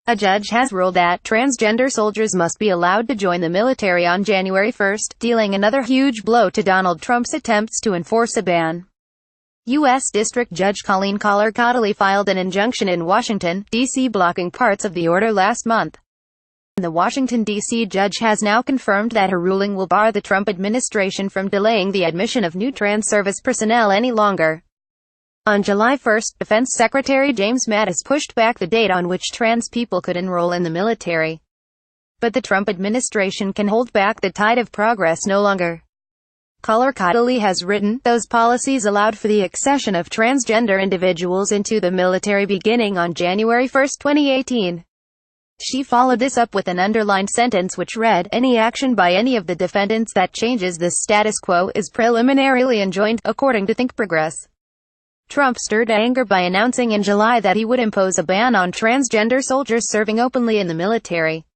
A judge has ruled that transgender soldiers must be allowed to join the military on January 1, dealing another huge blow to Donald Trump's attempts to enforce a ban. U.S. District Judge Colleen KollarKotelly filed an injunction in Washington, D.C. blocking parts of the order last month. The Washington, D.C. judge has now confirmed that her ruling will bar the Trump administration from delaying the admission of new trans service personnel any longer. On July 1, Defense Secretary James Mattis pushed back the date on which trans people could enroll in the military. But the Trump administration can hold back the tide of progress no longer. KollarKotelly has written, those policies allowed for the accession of transgender individuals into the military beginning on January 1, 2018. She followed this up with an underlined sentence which read, any action by any of the defendants that changes this status quo is preliminarily enjoined, according to Think Progress. Trump stirred anger by announcing in July that he would impose a ban on transgender soldiers serving openly in the military.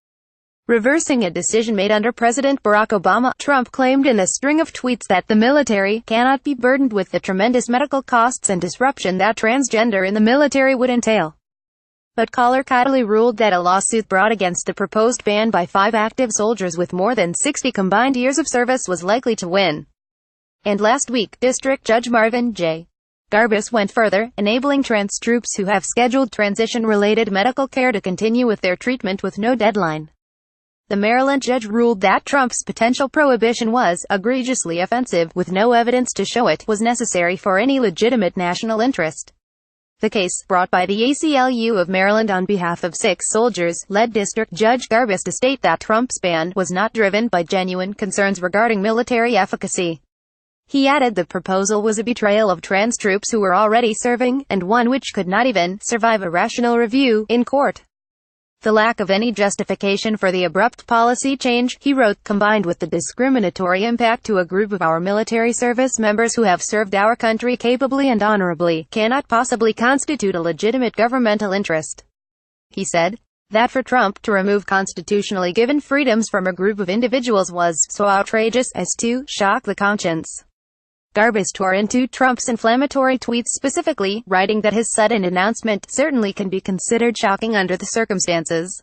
Reversing a decision made under President Barack Obama, Trump claimed in a string of tweets that the military cannot be burdened with the tremendous medical costs and disruption that transgender in the military would entail. But KollarKotelly ruled that a lawsuit brought against the proposed ban by 5 active soldiers with more than 60 combined years of service was likely to win. And last week, District Judge Marvin J. Garbus went further, enabling trans troops who have scheduled transition-related medical care to continue with their treatment with no deadline. The Maryland judge ruled that Trump's potential prohibition was egregiously offensive, with no evidence to show it was necessary for any legitimate national interest. The case, brought by the ACLU of Maryland on behalf of 6 soldiers, led District Judge Garbus to state that Trump's ban was not driven by genuine concerns regarding military efficacy. He added the proposal was a betrayal of trans troops who were already serving, and one which could not even survive a rational review in court. The lack of any justification for the abrupt policy change, he wrote, combined with the discriminatory impact to a group of our military service members who have served our country capably and honorably, cannot possibly constitute a legitimate governmental interest. He said that for Trump to remove constitutionally given freedoms from a group of individuals was so outrageous as to shock the conscience. Garbus tore into Trump's inflammatory tweets specifically, writing that his sudden announcement certainly can be considered shocking under the circumstances.